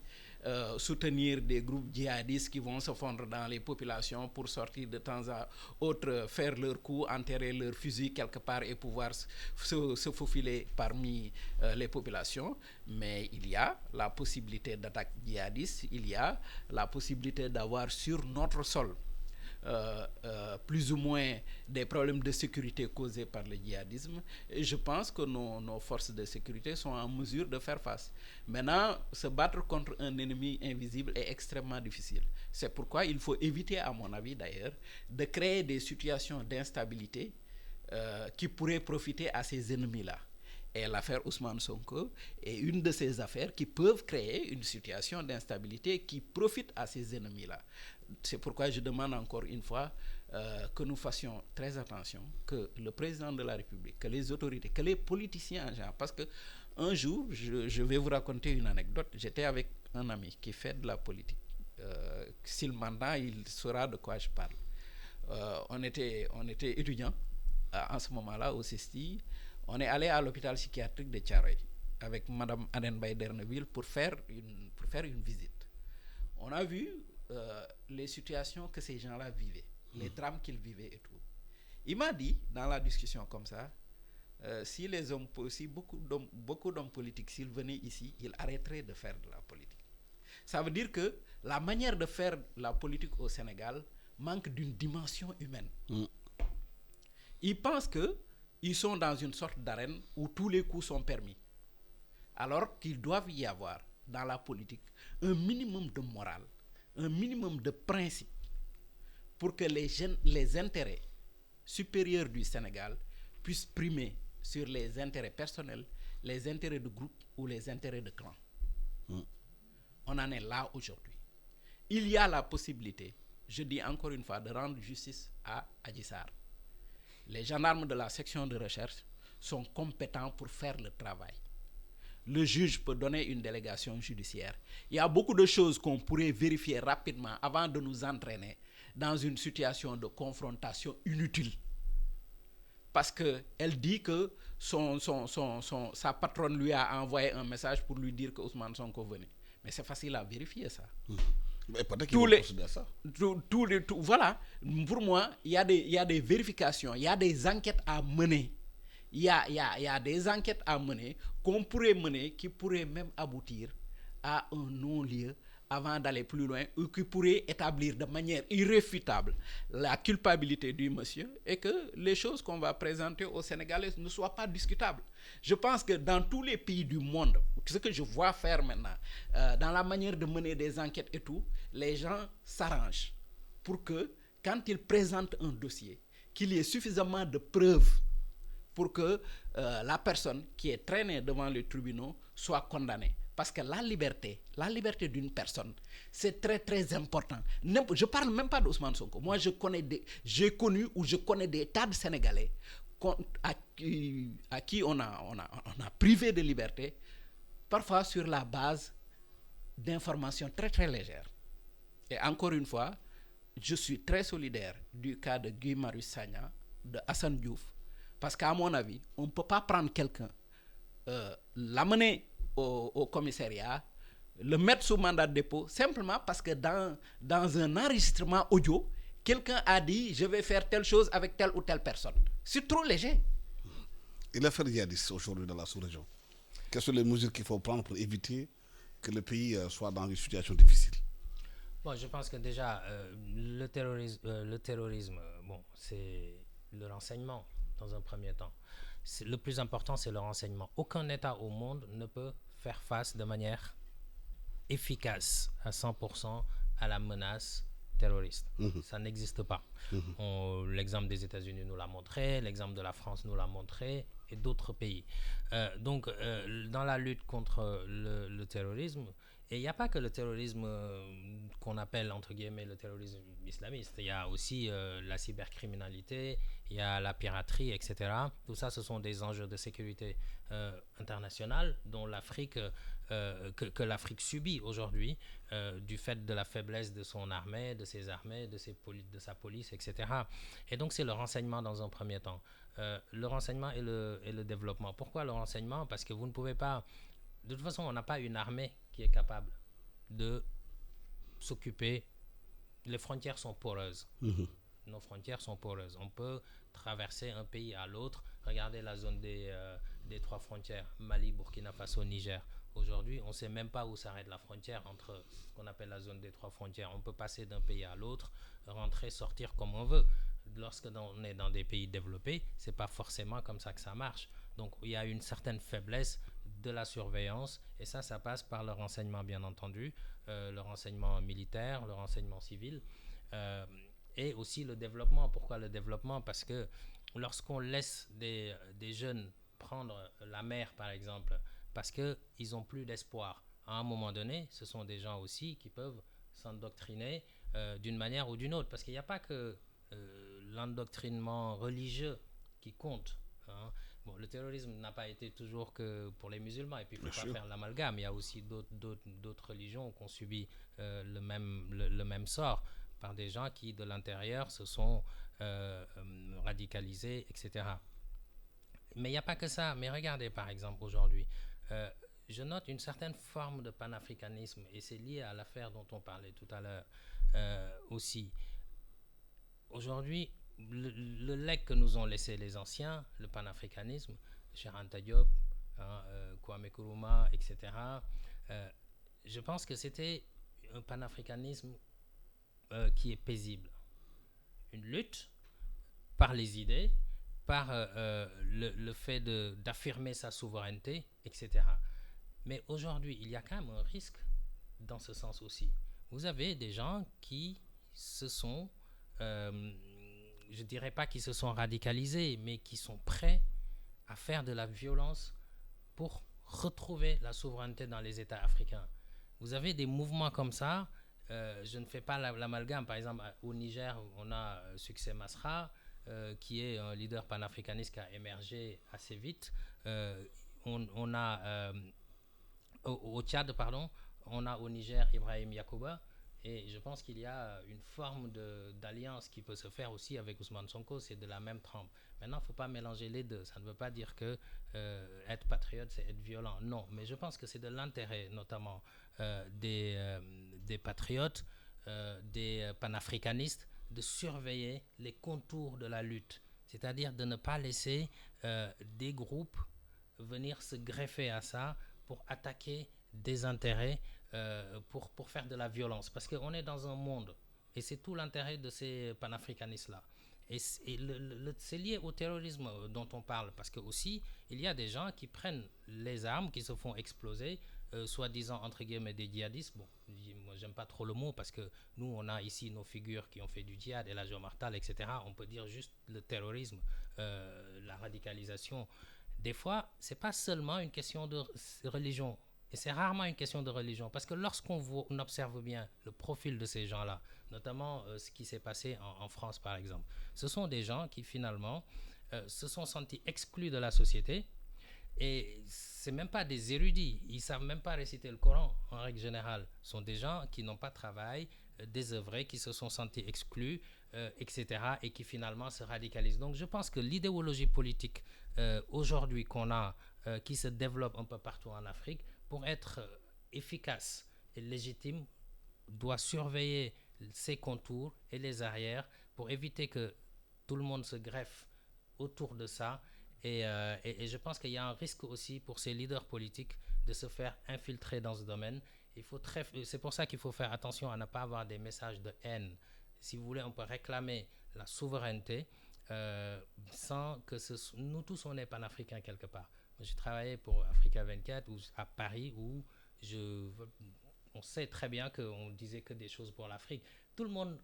soutenir des groupes djihadistes qui vont se fondre dans les populations pour sortir de temps à autre, faire leur coup, enterrer leur fusil quelque part et pouvoir se faufiler parmi les populations. Mais il y a la possibilité d'attaque djihadiste, il y a la possibilité d'avoir sur notre sol plus ou moins des problèmes de sécurité causés par le djihadisme, et je pense que nos forces de sécurité sont en mesure de faire face. Maintenant, se battre contre un ennemi invisible est extrêmement difficile. C'est pourquoi il faut éviter, à mon avis d'ailleurs, de créer des situations d'instabilité qui pourrait profiter à ces ennemis-là. Et l'affaire Ousmane Sonko est une de ces affaires qui peuvent créer une situation d'instabilité qui profite à ces ennemis-là. C'est pourquoi je demande encore une fois que nous fassions très attention, que le président de la République, que les autorités, que les politiciens en général, parce que un jour, je vais vous raconter une anecdote. J'étais avec un ami qui fait de la politique. S'il m'entend, il saura de quoi je parle. On était étudiants en ce moment-là au CESTI. On est allé à l'hôpital psychiatrique de Thiaroye avec Madame Aden Baye-Derneville pour faire une visite. On a vu les situations que ces gens-là vivaient, les drames qu'ils vivaient et tout. Il m'a dit, dans la discussion comme ça, si beaucoup d'hommes politiques, s'ils venaient ici, ils arrêteraient de faire de la politique. Ça veut dire que la manière de faire la politique au Sénégal manque d'une dimension humaine. Ils pensent qu'ils sont dans une sorte d'arène où tous les coups sont permis. Alors qu'il doit y avoir dans la politique un minimum de morale, un minimum de principe pour que les intérêts supérieurs du Sénégal puissent primer sur les intérêts personnels, les intérêts de groupe ou les intérêts de clan. On en est là aujourd'hui. Il y a la possibilité, je dis encore une fois, de rendre justice à Adji Sarr. Les gendarmes de la section de recherche sont compétents pour faire le travail. Le juge peut donner une délégation judiciaire. Il y a beaucoup de choses qu'on pourrait vérifier rapidement avant de nous entraîner dans une situation de confrontation inutile. Parce qu'elle dit que sa patronne lui a envoyé un message pour lui dire que Ousmane Sonko venait. Mais c'est facile à vérifier ça. Mais peut-être qu'ils vont considérer ça. Voilà. Pour moi, il y a des vérifications, il y a des enquêtes à mener. Il y a des enquêtes à mener qu'on pourrait mener qui pourraient même aboutir à un non-lieu avant d'aller plus loin ou qui pourrait établir de manière irréfutable la culpabilité du monsieur et que les choses qu'on va présenter aux Sénégalais ne soient pas discutables. Je pense que dans tous les pays du monde, ce que je vois faire maintenant, dans la manière de mener des enquêtes et tout, les gens s'arrangent pour que quand ils présentent un dossier, qu'il y ait suffisamment de preuves pour que la personne qui est traînée devant les tribunaux soit condamnée. Parce que la liberté d'une personne, c'est très très important. Je parle même pas d'Ousmane Sonko. Moi, je connais des tas de Sénégalais à qui on a privé de liberté, parfois sur la base d'informations très très légères. Et encore une fois, je suis très solidaire du cas de Guy Marius Sagna, de Assane Diouf, parce qu'à mon avis, on ne peut pas prendre quelqu'un, l'amener au commissariat, le mettre sous mandat de dépôt, simplement parce que dans un enregistrement audio, quelqu'un a dit « je vais faire telle chose avec telle ou telle personne ». C'est trop léger. Et l'affaire djihadiste aujourd'hui dans la sous-région, quelles sont les mesures qu'il faut prendre pour éviter que le pays soit dans une situation difficile? Bon, je pense que déjà, le terrorisme, c'est le renseignement dans un premier temps. Le plus important, c'est le renseignement. Aucun État au monde ne peut faire face de manière efficace à 100% à la menace terroriste. Ça n'existe pas. L'exemple des États-Unis nous l'a montré, l'exemple de la France nous l'a montré, et d'autres pays. Donc, dans la lutte contre le terrorisme, et il n'y a pas que le terrorisme qu'on appelle, entre guillemets, le terrorisme islamiste. Il y a aussi la cybercriminalité, il y a la piraterie, etc. Tout ça, ce sont des enjeux de sécurité internationale dont l'Afrique, que l'Afrique subit aujourd'hui du fait de la faiblesse de son armée, de ses armées, de sa police, etc. Et donc, c'est le renseignement dans un premier temps. Le renseignement et le développement. Pourquoi le renseignement? Parce que vous ne pouvez pas... De toute façon, on n'a pas une armée qui est capable de s'occuper. Les frontières sont poreuses. Nos frontières sont poreuses. On peut traverser un pays à l'autre. Regardez la zone des 3 frontières, Mali, Burkina Faso, Niger. Aujourd'hui, on ne sait même pas où s'arrête la frontière entre ce qu'on appelle la zone des 3 frontières. On peut passer d'un pays à l'autre, rentrer, sortir comme on veut. Lorsque on est dans des pays développés, ce n'est pas forcément comme ça que ça marche. Donc, il y a une certaine faiblesse de la surveillance, et ça passe par le renseignement, bien entendu, le renseignement militaire, le renseignement civil, et aussi le développement. Pourquoi le développement? Parce que lorsqu'on laisse des jeunes prendre la mer, par exemple, parce qu'ils n'ont plus d'espoir, à un moment donné, ce sont des gens aussi qui peuvent s'endoctriner d'une manière ou d'une autre. Parce qu'il n'y a pas que l'endoctrinement religieux qui compte. Hein. Bon, le terrorisme n'a pas été toujours que pour les musulmans, et puis il ne faut pas faire l'amalgame. Il y a aussi d'autres religions qui ont subi le même sort par des gens qui, de l'intérieur, se sont radicalisés, etc. Mais il n'y a pas que ça. Mais regardez, par exemple, aujourd'hui, je note une certaine forme de panafricanisme, et c'est lié à l'affaire dont on parlait tout à l'heure aussi. Aujourd'hui, le legs que nous ont laissé les anciens, le panafricanisme, Cheikh Anta Diop, Kwame Nkrumah, etc., je pense que c'était un panafricanisme qui est paisible. Une lutte par les idées, par le fait d'affirmer sa souveraineté, etc. Mais aujourd'hui, il y a quand même un risque dans ce sens aussi. Vous avez des gens qui se sont, je ne dirais pas qu'ils se sont radicalisés, mais qui sont prêts à faire de la violence pour retrouver la souveraineté dans les États africains. Vous avez des mouvements comme ça. Je ne fais pas l'amalgame. Par exemple, au Niger, on a Succès Masra, qui est un leader panafricaniste qui a émergé assez vite. On a au Tchad, pardon, on a au Niger Ibrahim Yacouba, et je pense qu'il y a une forme d'alliance qui peut se faire aussi avec Ousmane Sonko, c'est de la même trempe. Maintenant, il ne faut pas mélanger les deux. Ça ne veut pas dire que être patriote, c'est être violent. Non, mais je pense que c'est de l'intérêt, notamment des patriotes, des panafricanistes, de surveiller les contours de la lutte. C'est-à-dire de ne pas laisser des groupes venir se greffer à ça pour attaquer des intérêts, pour faire de la violence. Parce qu'on est dans un monde, et c'est tout l'intérêt de ces panafricanistes-là. Et c'est lié au terrorisme dont on parle, parce que aussi, il y a des gens qui prennent les armes, qui se font exploser, soi-disant, entre guillemets, des djihadistes. Bon, moi, j'aime pas trop le mot, parce que nous, on a ici nos figures qui ont fait du djihad, El Hadji Omar Tall, etc. On peut dire juste le terrorisme, la radicalisation. Des fois, c'est pas seulement une question de religion. Et c'est rarement une question de religion, parce que lorsqu'on observe bien le profil de ces gens-là, notamment ce qui s'est passé en France par exemple, ce sont des gens qui finalement se sont sentis exclus de la société, et c'est même pas des érudits, ils savent même pas réciter le Coran en règle générale. Ce sont des gens qui n'ont pas de travail, désœuvrés, qui se sont sentis exclus, etc., et qui finalement se radicalisent. Donc je pense que l'idéologie politique aujourd'hui qu'on a, qui se développe un peu partout en Afrique, pour être efficace et légitime, doit surveiller ses contours et les arrières pour éviter que tout le monde se greffe autour de ça. Et je pense qu'il y a un risque aussi pour ces leaders politiques de se faire infiltrer dans ce domaine. C'est pour ça qu'il faut faire attention à ne pas avoir des messages de haine. Si vous voulez, on peut réclamer la souveraineté sans que nous tous, on est panafricains quelque part. J'ai travaillé pour Africa 24 à Paris, où on sait très bien qu'on disait que des choses pour l'Afrique. Tout le monde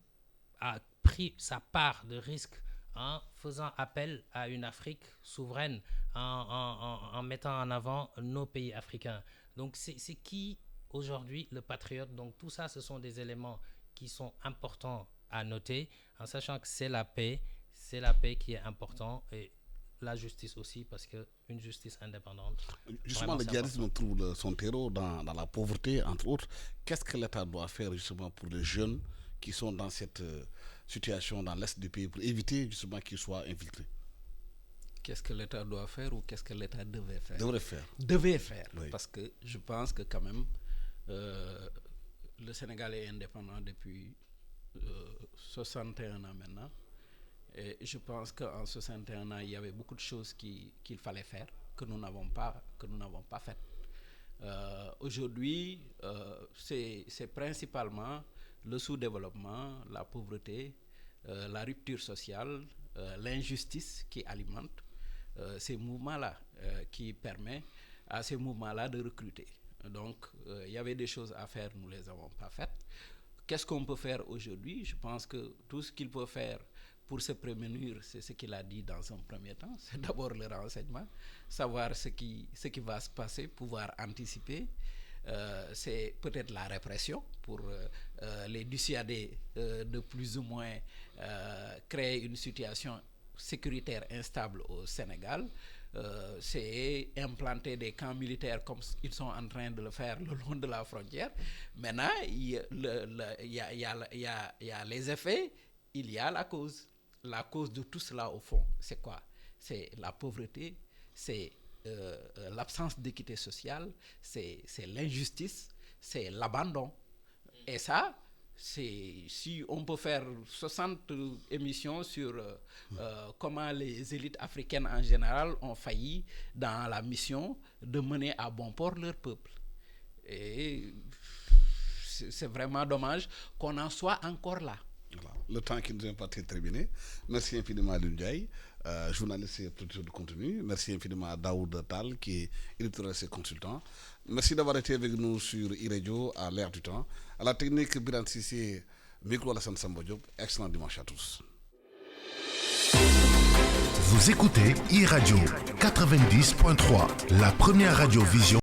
a pris sa part de risque en faisant appel à une Afrique souveraine, en mettant en avant nos pays africains. Donc c'est qui aujourd'hui le patriote? Donc tout ça, ce sont des éléments qui sont importants à noter, en sachant que c'est la paix qui est importante, et la justice aussi, parce qu'une justice indépendante... Justement, le djihadisme trouve son terreau dans la pauvreté, entre autres. Qu'est-ce que l'État doit faire justement pour les jeunes qui sont dans cette situation dans l'Est du pays, pour éviter justement qu'ils soient infiltrés? Qu'est-ce que l'État doit faire, ou qu'est-ce que l'État devait faire? Devait faire. Oui. Parce que je pense que quand même, le Sénégal est indépendant depuis 61 ans maintenant. Et je pense qu'en 61 ans, il y avait beaucoup de choses qu'il fallait faire, que nous n'avons pas faites. Aujourd'hui, c'est principalement le sous-développement, la pauvreté, la rupture sociale, l'injustice qui alimente ces mouvements-là, qui permet à ces mouvements-là de recruter. Donc, il y avait des choses à faire, nous ne les avons pas faites. Qu'est-ce qu'on peut faire aujourd'hui? Je pense que tout ce qu'il peut faire pour se prémunir, c'est ce qu'il a dit dans un premier temps, c'est d'abord le renseignement, savoir ce qui va se passer, pouvoir anticiper. C'est peut-être la répression pour les dissuader de plus ou moins créer une situation sécuritaire instable au Sénégal. C'est implanter des camps militaires comme ils sont en train de le faire le long de la frontière. Maintenant, il y a les effets, il y a la cause. La cause de tout cela, au fond, c'est quoi? C'est la pauvreté, c'est l'absence d'équité sociale, c'est l'injustice, c'est l'abandon. Et ça, si on peut faire 60 émissions sur comment les élites africaines en général ont failli dans la mission de mener à bon port leur peuple. Et c'est vraiment dommage qu'on en soit encore là. Voilà. Le temps qui nous est imparti est terminé. Merci infiniment à Lundiaï, journaliste et producteur de contenu. Merci infiniment à Daoud Tal, qui est éditorialiste et consultant. Merci d'avoir été avec nous sur iRadio à l'ère du temps. À la technique, Biran Sissé, micro Alassane Samba Diop. Excellent dimanche à tous. Vous écoutez iRadio 90.3, la première radio vision